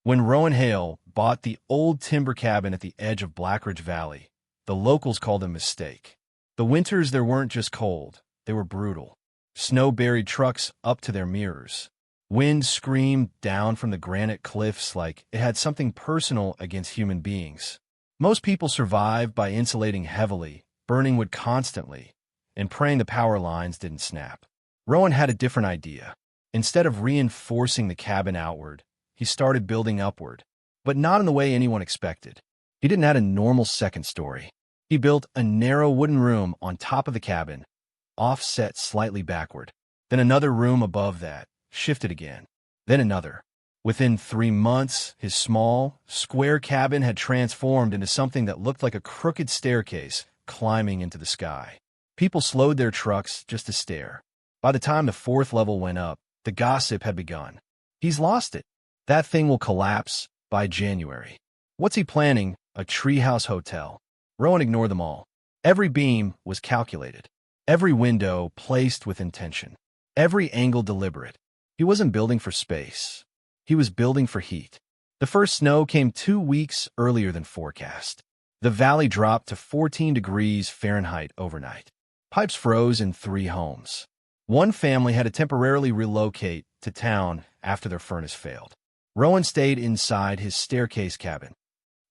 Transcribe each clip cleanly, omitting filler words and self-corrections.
When Rowan Hale bought the old timber cabin at the edge of Blackridge Valley, the locals called it a mistake. The winters there weren't just cold, they were brutal. Snow buried trucks up to their mirrors. Wind screamed down from the granite cliffs like it had something personal against human beings. Most people survived by insulating heavily, burning wood constantly, and praying the power lines didn't snap. Rowan had a different idea. Instead of reinforcing the cabin outward, he started building upward, but not in the way anyone expected. He didn't add a normal second story. He built a narrow wooden room on top of the cabin, offset slightly backward. Then another room above that, shifted again. Then another. Within 3 months, his small, square cabin had transformed into something that looked like a crooked staircase climbing into the sky. People slowed their trucks just to stare. By the time the 4th level went up, the gossip had begun. He's lost it. That thing will collapse by January. What's he planning? A treehouse hotel? Rowan ignored them all. Every beam was calculated. Every window placed with intention. Every angle deliberate. He wasn't building for space. He was building for heat. The first snow came 2 weeks earlier than forecast. The valley dropped to 14 degrees Fahrenheit overnight. Pipes froze in 3 homes. One family had to temporarily relocate to town after their furnace failed. Rowan stayed inside his staircase cabin.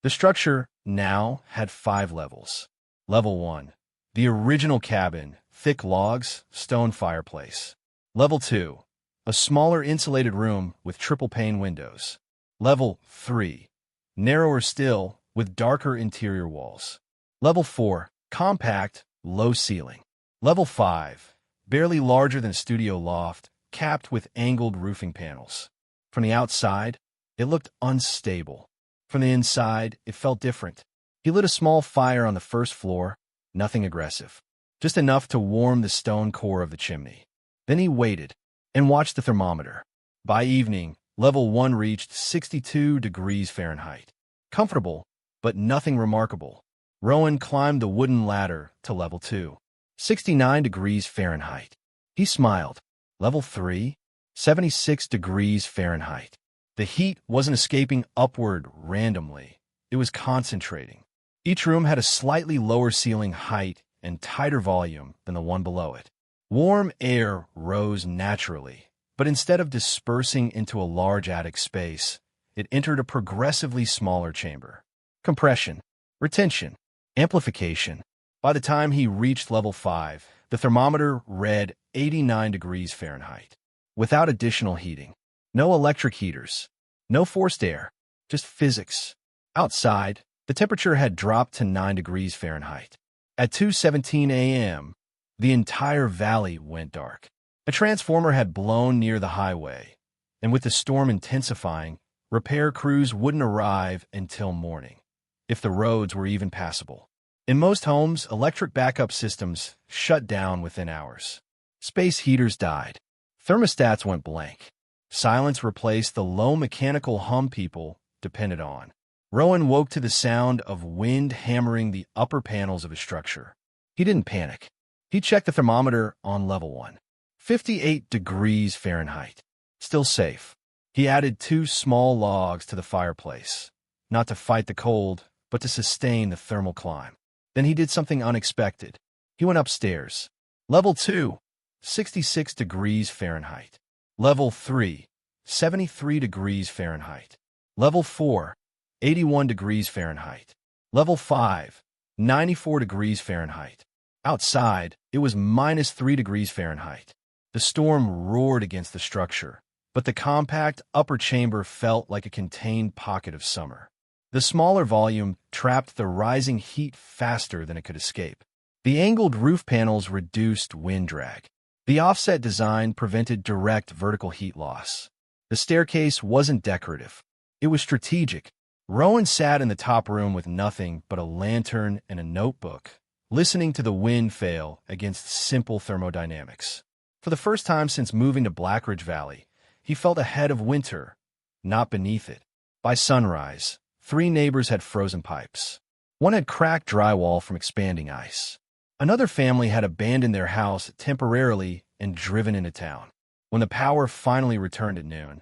The structure now had 5 levels. Level 1, the original cabin, thick logs, stone fireplace. Level 2, a smaller insulated room with triple-pane windows. Level 3, narrower still, with darker interior walls. Level 4, compact, low ceiling. Level 5, barely larger than a studio loft, capped with angled roofing panels. From the outside, it looked unstable. From the inside, it felt different. He lit a small fire on the first floor, nothing aggressive, just enough to warm the stone core of the chimney. Then he waited and watched the thermometer. By evening, level 1 reached 62 degrees Fahrenheit. Comfortable, but nothing remarkable. Rowan climbed the wooden ladder to level 2, 69 degrees Fahrenheit. He smiled. Level 3, 76 degrees Fahrenheit. The heat wasn't escaping upward randomly. It was concentrating. Each room had a slightly lower ceiling height and tighter volume than the one below it. Warm air rose naturally, but instead of dispersing into a large attic space, it entered a progressively smaller chamber. Compression, retention, amplification. By the time he reached level 5, the thermometer read 89 degrees Fahrenheit. Without additional heating. No electric heaters. No forced air. Just physics. Outside, the temperature had dropped to 9 degrees Fahrenheit. At 2:17 a.m., the entire valley went dark. A transformer had blown near the highway, and with the storm intensifying, repair crews wouldn't arrive until morning, if the roads were even passable. In most homes, electric backup systems shut down within hours. Space heaters died. Thermostats went blank. Silence replaced the low mechanical hum people depended on. Rowan woke to the sound of wind hammering the upper panels of his structure. He didn't panic. He checked the thermometer on level 1. 58 degrees Fahrenheit. Still safe. He added 2 small logs to the fireplace, not to fight the cold, but to sustain the thermal climb. Then he did something unexpected. He went upstairs. Level 2, 66 degrees Fahrenheit. Level 3, 73 degrees Fahrenheit. Level 4, 81 degrees Fahrenheit. Level 5, 94 degrees Fahrenheit. Outside, it was -3 degrees Fahrenheit. The storm roared against the structure, but the compact upper chamber felt like a contained pocket of summer. The smaller volume trapped the rising heat faster than it could escape. The angled roof panels reduced wind drag. The offset design prevented direct vertical heat loss. The staircase wasn't decorative. It was strategic. Rowan sat in the top room with nothing but a lantern and a notebook, listening to the wind fail against simple thermodynamics. For the first time since moving to Blackridge Valley, he felt ahead of winter, not beneath it. By sunrise, 3 neighbors had frozen pipes. One had cracked drywall from expanding ice. Another family had abandoned their house temporarily and driven into town. When the power finally returned at noon,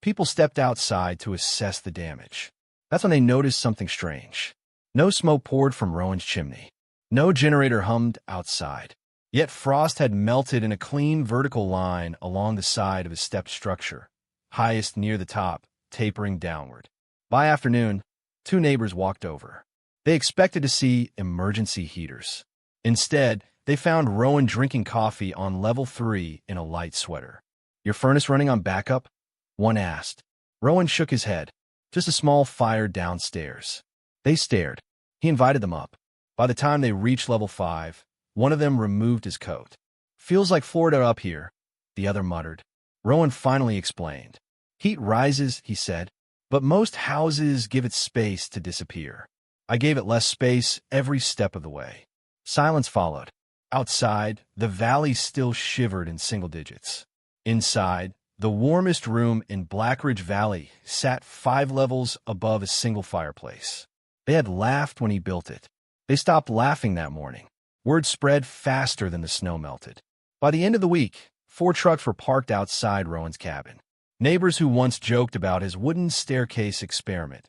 People stepped outside to assess the damage. That's when they noticed something strange. No smoke poured from Rowan's chimney. No generator hummed outside. Yet frost had melted in a clean vertical line along the side of his stepped structure, highest near the top, tapering downward. By afternoon, two neighbors walked over. They expected to see emergency heaters. Instead, they found Rowan drinking coffee on level 3 in a light sweater. "Your furnace running on backup?" one asked. Rowan shook his head. "Just a small fire downstairs." They stared. He invited them up. By the time they reached level 5, one of them removed his coat. "Feels like Florida up here," the other muttered. Rowan finally explained. "Heat rises," he said, "but most houses give it space to disappear. I gave it less space every step of the way." Silence followed. Outside, the valley still shivered in single digits. Inside, the warmest room in Blackridge Valley sat 5 levels above a single fireplace. They had laughed when he built it. They stopped laughing that morning. Word spread faster than the snow melted. By the end of the week, 4 trucks were parked outside Rowan's cabin. Neighbors who once joked about his wooden staircase experiment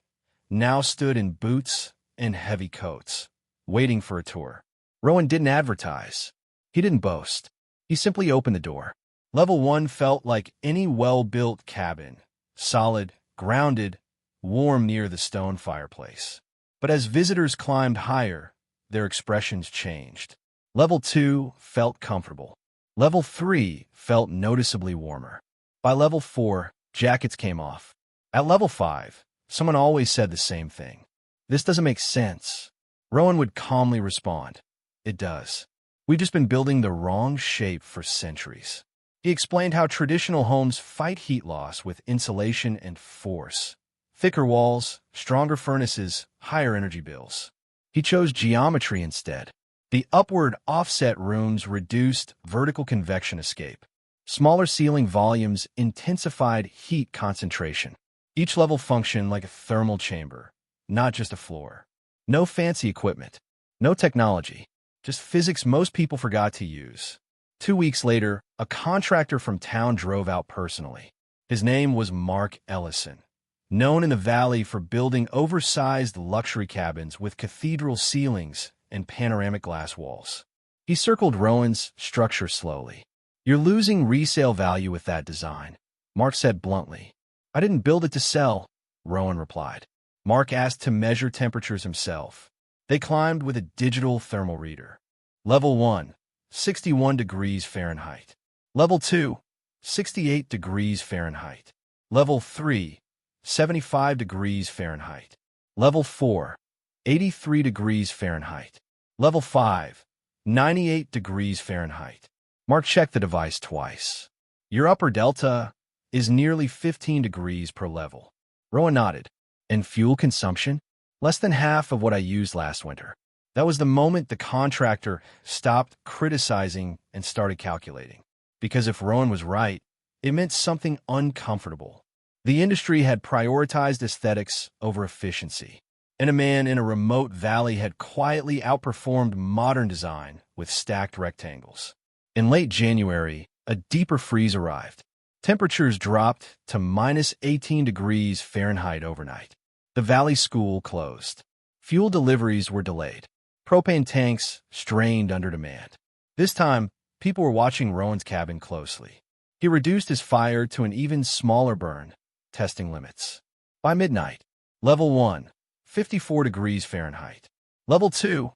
now stood in boots and heavy coats, waiting for a tour. Rowan didn't advertise. He didn't boast. He simply opened the door. Level 1 felt like any well-built cabin, solid, grounded, warm near the stone fireplace. But as visitors climbed higher, their expressions changed. Level 2 felt comfortable. Level 3 felt noticeably warmer. By level 4, jackets came off. At level 5, someone always said the same thing. "This doesn't make sense." Rowan would calmly respond, "It does. We've just been building the wrong shape for centuries." He explained how traditional homes fight heat loss with insulation and force. Thicker walls, stronger furnaces, higher energy bills. He chose geometry instead. The upward offset rooms reduced vertical convection escape. Smaller ceiling volumes intensified heat concentration. Each level functioned like a thermal chamber, not just a floor. No fancy equipment, no technology, just physics most people forgot to use. 2 weeks later, a contractor from town drove out personally. His name was Mark Ellison, known in the valley for building oversized luxury cabins with cathedral ceilings and panoramic glass walls. He circled Rowan's structure slowly. "You're losing resale value with that design," Mark said bluntly. "I didn't build it to sell," Rowan replied. Mark asked to measure temperatures himself. They climbed with a digital thermal reader. Level 1, 61 degrees Fahrenheit. Level 2, 68 degrees Fahrenheit. Level 3, 75 degrees Fahrenheit. Level 4, 83 degrees Fahrenheit. Level 5, 98 degrees Fahrenheit. Mark checked the device twice. "Your upper delta is nearly 15 degrees per level." Rowan nodded. "And fuel consumption? Less than half of what I used last winter." That was the moment the contractor stopped criticizing and started calculating. Because if Rowan was right, it meant something uncomfortable. The industry had prioritized aesthetics over efficiency, and a man in a remote valley had quietly outperformed modern design with stacked rectangles. In late January, a deeper freeze arrived. Temperatures dropped to minus 18 degrees Fahrenheit overnight. The valley school closed. Fuel deliveries were delayed. Propane tanks strained under demand. This time, people were watching Rowan's cabin closely. He reduced his fire to an even smaller burn, testing limits. By midnight, level 1, 54 degrees Fahrenheit. Level 2,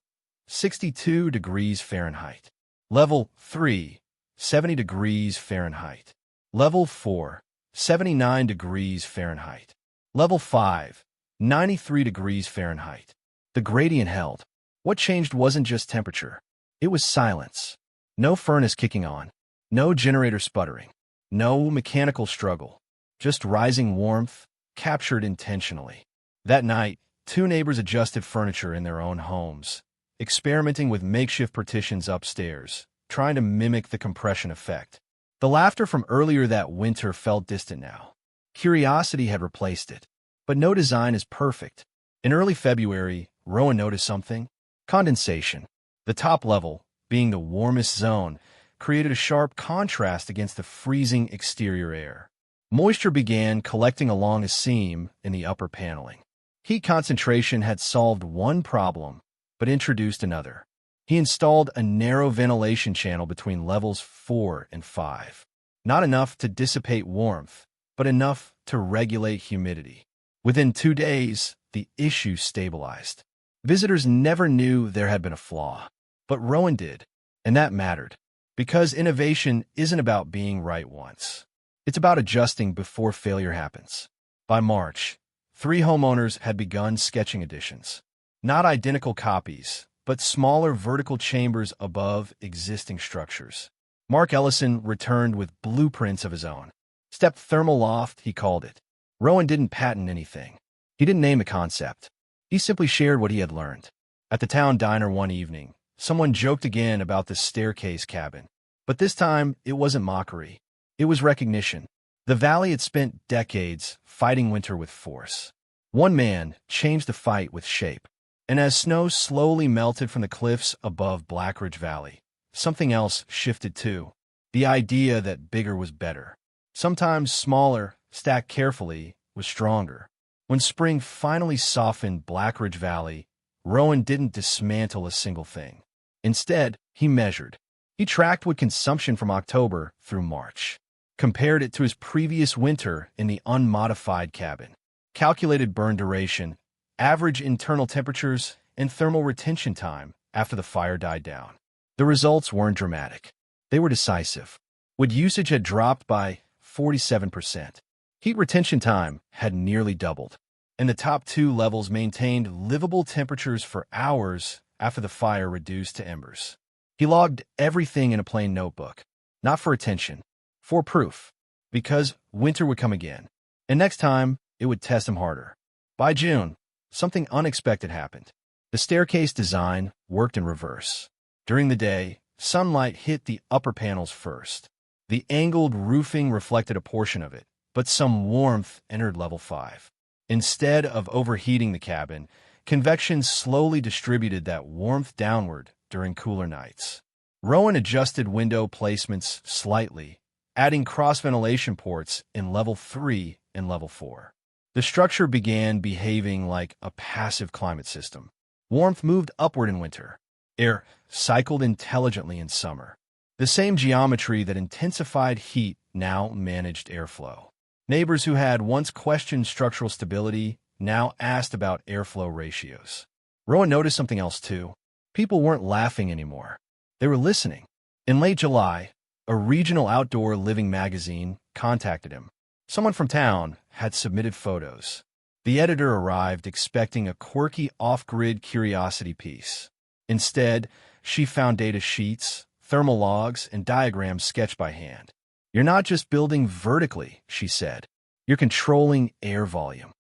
62 degrees Fahrenheit. Level 3, 70 degrees Fahrenheit. Level 4, 79 degrees Fahrenheit. Level 5, 93 degrees Fahrenheit. The gradient held. What changed wasn't just temperature. It was silence. No furnace kicking on. No generator sputtering. No mechanical struggle. Just rising warmth, captured intentionally. That night, 2 neighbors adjusted furniture in their own homes, experimenting with makeshift partitions upstairs, trying to mimic the compression effect. The laughter from earlier that winter felt distant now. Curiosity had replaced it. But no design is perfect. In early February, Rowan noticed something. Condensation. The top level, being the warmest zone, created a sharp contrast against the freezing exterior air. Moisture began collecting along a seam in the upper paneling. Heat concentration had solved one problem, but introduced another. He installed a narrow ventilation channel between levels 4 and 5. Not enough to dissipate warmth, but enough to regulate humidity. Within 2 days, the issue stabilized. Visitors never knew there had been a flaw, but Rowan did, and that mattered, because innovation isn't about being right once. It's about adjusting before failure happens. By March, 3 homeowners had begun sketching additions. Not identical copies, but smaller vertical chambers above existing structures. Mark Ellison returned with blueprints of his own. Step thermal loft, he called it. Rowan didn't patent anything. He didn't name the concept. He simply shared what he had learned. At the town diner one evening, someone joked again about the staircase cabin. But this time, it wasn't mockery. It was recognition. The valley had spent decades fighting winter with force. One man changed the fight with shape. And as snow slowly melted from the cliffs above Blackridge Valley, something else shifted too. The idea that bigger was better. Sometimes smaller, stacked carefully, was stronger. When spring finally softened Blackridge Valley, Rowan didn't dismantle a single thing. Instead, he measured. He tracked wood consumption from October through March, compared it to his previous winter in the unmodified cabin, calculated burn duration, average internal temperatures, and thermal retention time after the fire died down. The results weren't dramatic. They were decisive. Wood usage had dropped by 47%. Heat retention time had nearly doubled, and the top 2 levels maintained livable temperatures for hours after the fire reduced to embers. He logged everything in a plain notebook, not for attention, for proof, because winter would come again, and next time it would test him harder. By June, something unexpected happened. The staircase design worked in reverse. During the day, sunlight hit the upper panels first. The angled roofing reflected a portion of it, but some warmth entered level 5. Instead of overheating the cabin, convection slowly distributed that warmth downward during cooler nights. Rowan adjusted window placements slightly, adding cross-ventilation ports in level 3 and level 4. The structure began behaving like a passive climate system. Warmth moved upward in winter. Air cycled intelligently in summer. The same geometry that intensified heat now managed airflow. Neighbors who had once questioned structural stability now asked about airflow ratios. Rowan noticed something else too. People weren't laughing anymore. They were listening. In late July, a regional outdoor living magazine contacted him. Someone from town had submitted photos. The editor arrived expecting a quirky off-grid curiosity piece. Instead, she found data sheets, thermal logs, and diagrams sketched by hand. "You're not just building vertically," she said. "You're controlling air volume."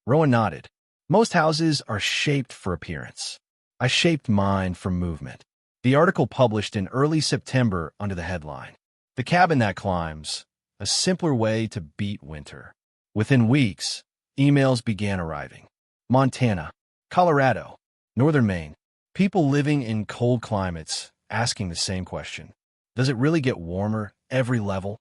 Rowan nodded. "Most houses are shaped for appearance. I shaped mine for movement." The article published in early September under the headline, "The Cabin That Climbs, a Simpler Way to Beat Winter." Within weeks, emails began arriving. Montana, Colorado, northern Maine. People living in cold climates asking the same question. Does it really get warmer every level?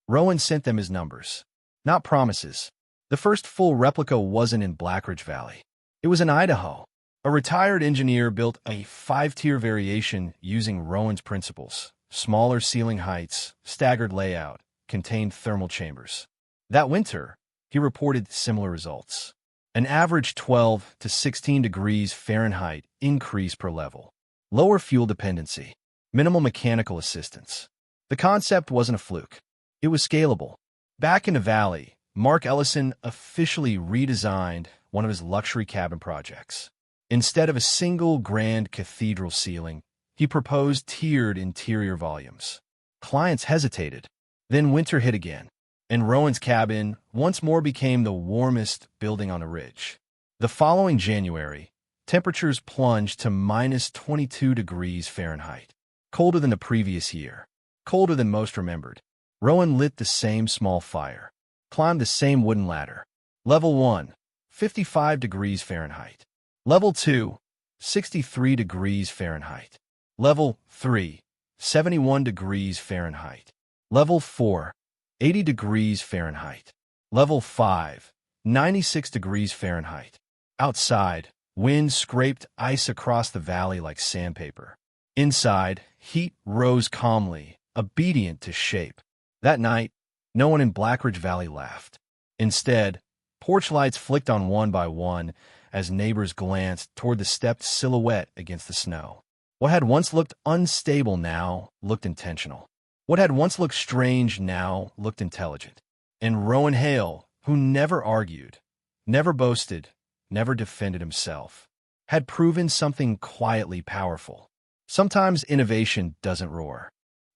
Rowan sent them his numbers, not promises. The first full replica wasn't in Blackridge Valley. It was in Idaho. A retired engineer built a 5-tier variation using Rowan's principles. Smaller ceiling heights, staggered layout, contained thermal chambers. That winter, he reported similar results. An average 12 to 16 degrees Fahrenheit increase per level. Lower fuel dependency. Minimal mechanical assistance. The concept wasn't a fluke. It was scalable. Back in the valley, Mark Ellison officially redesigned one of his luxury cabin projects. Instead of a single grand cathedral ceiling, he proposed tiered interior volumes. Clients hesitated. Then winter hit again, and Rowan's cabin once more became the warmest building on the ridge. The following January, temperatures plunged to minus 22 degrees Fahrenheit, colder than the previous year, colder than most remembered. Rowan lit the same small fire, climbed the same wooden ladder. Level 1, 55 degrees Fahrenheit. Level 2, 63 degrees Fahrenheit. Level 3, 71 degrees Fahrenheit. Level 4, 80 degrees Fahrenheit. Level 5, 96 degrees Fahrenheit. Outside, wind scraped ice across the valley like sandpaper. Inside, heat rose calmly, obedient to shape. That night, no one in Blackridge Valley laughed. Instead, porch lights flicked on one by one as neighbors glanced toward the stepped silhouette against the snow. What had once looked unstable now looked intentional. What had once looked strange now looked intelligent. And Rowan Hale, who never argued, never boasted, never defended himself, had proven something quietly powerful. Sometimes innovation doesn't roar.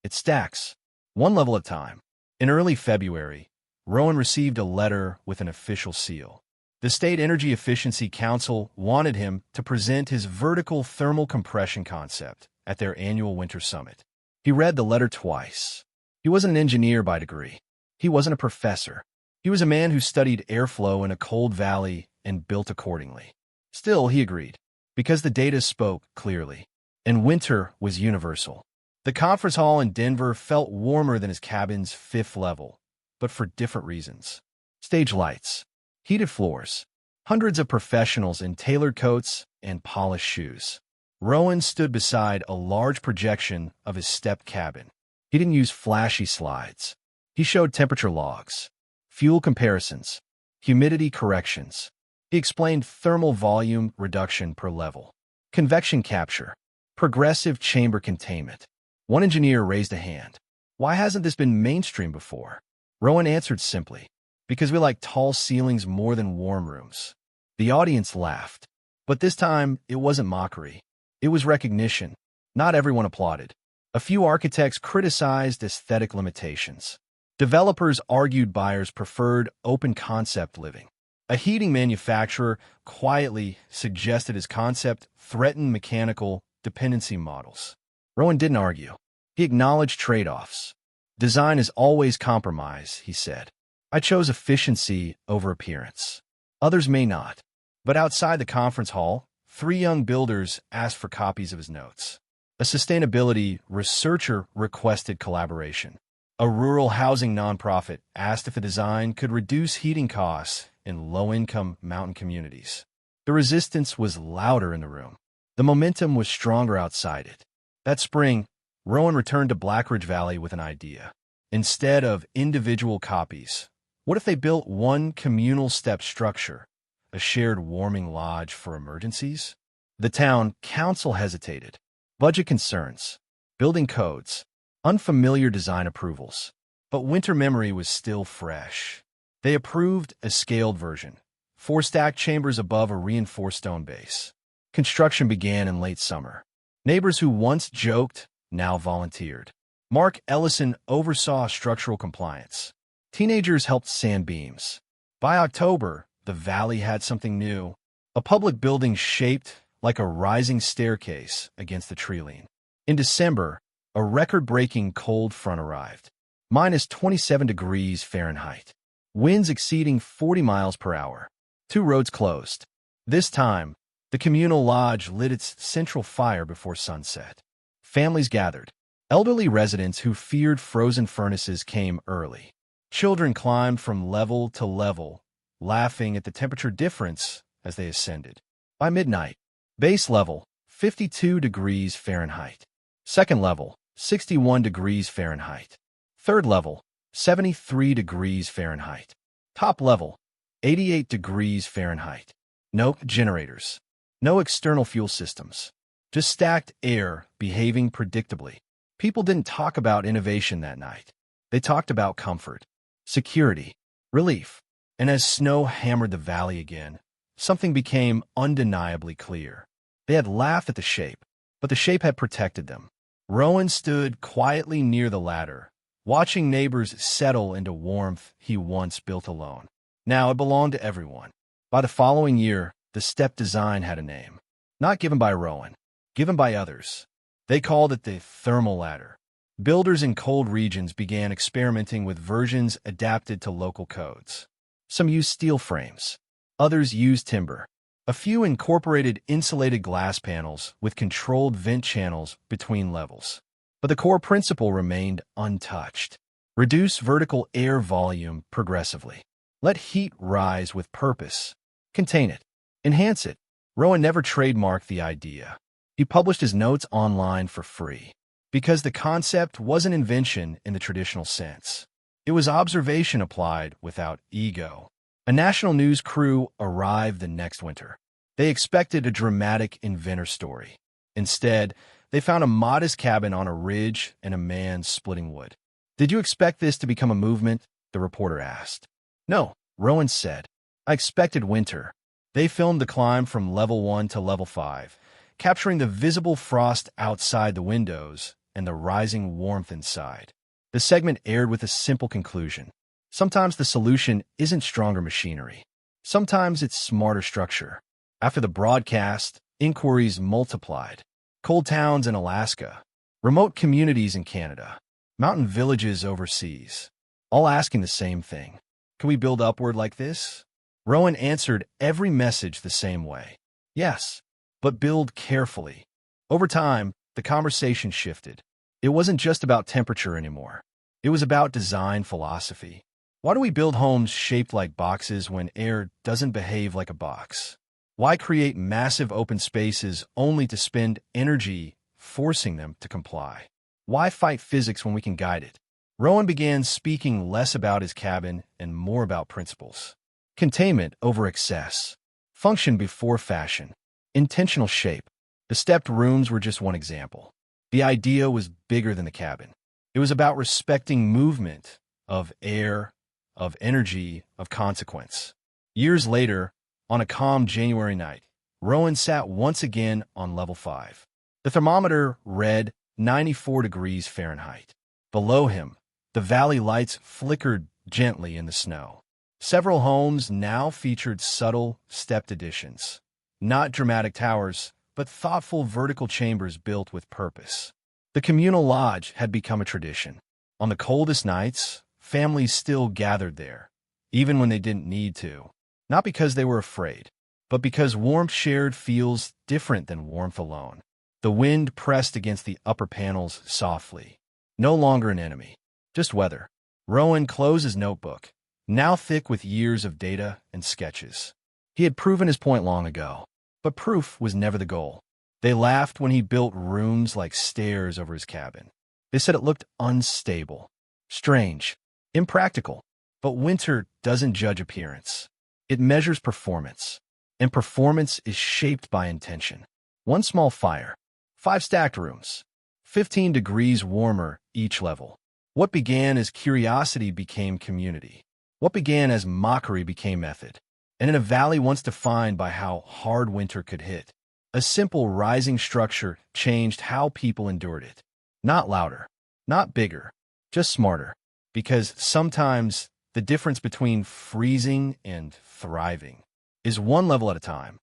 It stacks, one level at a time. In early February, Rowan received a letter with an official seal. The State Energy Efficiency Council wanted him to present his vertical thermal compression concept at their annual winter summit. He read the letter twice. He wasn't an engineer by degree. He wasn't a professor. He was a man who studied airflow in a cold valley and built accordingly. Still, he agreed, because the data spoke clearly. And winter was universal. The conference hall in Denver felt warmer than his cabin's 5th level, but for different reasons. Stage lights, heated floors, hundreds of professionals in tailored coats and polished shoes. Rowan stood beside a large projection of his step cabin. He didn't use flashy slides. He showed temperature logs, fuel comparisons, humidity corrections. He explained thermal volume reduction per level, convection capture, progressive chamber containment. One engineer raised a hand. Why hasn't this been mainstream before? Rowan answered simply, because we like tall ceilings more than warm rooms. The audience laughed. But this time, it wasn't mockery. It was recognition. Not everyone applauded. A few architects criticized aesthetic limitations. Developers argued buyers preferred open-concept living. A heating manufacturer quietly suggested his concept threatened mechanical dependency models. Rowan didn't argue. He acknowledged trade-offs. Design is always compromise, he said. I chose efficiency over appearance. Others may not. But outside the conference hall, 3 young builders asked for copies of his notes. A sustainability researcher requested collaboration. A rural housing nonprofit asked if the design could reduce heating costs in low-income mountain communities. The resistance was louder in the room. The momentum was stronger outside it. That spring, Rowan returned to Blackridge Valley with an idea. Instead of individual copies, what if they built one communal step structure, a shared warming lodge for emergencies? The town council hesitated. Budget concerns, building codes, unfamiliar design approvals. But winter memory was still fresh. They approved a scaled version, 4 stacked chambers above a reinforced stone base. Construction began in late summer. Neighbors who once joked now volunteered. Mark Ellison oversaw structural compliance. Teenagers helped sand beams. By October, the valley had something new, a public building shaped like a rising staircase against the tree line. In December, a record-breaking cold front arrived, minus 27 degrees Fahrenheit. Winds exceeding 40 miles per hour. 2 roads closed. This time, the communal lodge lit its central fire before sunset. Families gathered. Elderly residents who feared frozen furnaces came early. Children climbed from level to level, laughing at the temperature difference as they ascended. By midnight, base level, 52 degrees Fahrenheit. Second level, 61 degrees Fahrenheit. Third level, 73 degrees Fahrenheit. Top level, 88 degrees Fahrenheit. No generators. No external fuel systems. Just stacked air behaving predictably. People didn't talk about innovation that night. They talked about comfort, security, relief. And as snow hammered the valley again, something became undeniably clear. They had laughed at the shape, but the shape had protected them. Rowan stood quietly near the ladder, watching neighbors settle into warmth he once built alone. Now it belonged to everyone. By the following year, the step design had a name. Not given by Rowan, given by others. They called it the thermal ladder. Builders in cold regions began experimenting with versions adapted to local codes. Some used steel frames. Others used timber. A few incorporated insulated glass panels with controlled vent channels between levels. But the core principle remained untouched. Reduce vertical air volume progressively. Let heat rise with purpose. Contain it. Enhance it. Rowan never trademarked the idea. He published his notes online for free. Because the concept wasn't invention in the traditional sense. It was observation applied without ego. A national news crew arrived the next winter. They expected a dramatic inventor story. Instead, they found a modest cabin on a ridge and a man splitting wood. "Did you expect this to become a movement?" the reporter asked. "No," Rowan said. "I expected winter." They filmed the climb from level 1 to level 5, capturing the visible frost outside the windows and the rising warmth inside. The segment aired with a simple conclusion. Sometimes the solution isn't stronger machinery. Sometimes it's smarter structure. After the broadcast, inquiries multiplied. Coal towns in Alaska, remote communities in Canada, mountain villages overseas, all asking the same thing. Can we build upward like this? Rowan answered every message the same way. Yes, but build carefully. Over time, the conversation shifted. It wasn't just about temperature anymore. It was about design philosophy. Why do we build homes shaped like boxes when air doesn't behave like a box? Why create massive open spaces only to spend energy forcing them to comply? Why fight physics when we can guide it? Rowan began speaking less about his cabin and more about principles. Containment over excess. Function before fashion. Intentional shape. The stepped rooms were just one example. The idea was bigger than the cabin. It was about respecting movement, of air, of energy, of consequence. Years later, on a calm January night, Rowan sat once again on level 5. The thermometer read 94 degrees Fahrenheit. Below him, the valley lights flickered gently in the snow. Several homes now featured subtle, stepped additions. Not dramatic towers, but thoughtful vertical chambers built with purpose. The communal lodge had become a tradition. On the coldest nights, families still gathered there, even when they didn't need to. Not because they were afraid, but because warmth shared feels different than warmth alone. The wind pressed against the upper panels softly. No longer an enemy, just weather. Rowan closed his notebook, now thick with years of data and sketches. He had proven his point long ago, but proof was never the goal. They laughed when he built rooms like stairs over his cabin. They said it looked unstable, strange, impractical. But winter doesn't judge appearance. It measures performance, and performance is shaped by intention. One small fire, 5 stacked rooms, 15 degrees warmer each level. What began as curiosity became community. What began as mockery became method. And in a valley once defined by how hard winter could hit, a simple rising structure changed how people endured it. Not louder, not bigger, just smarter. Because sometimes the difference between freezing and thriving is one level at a time.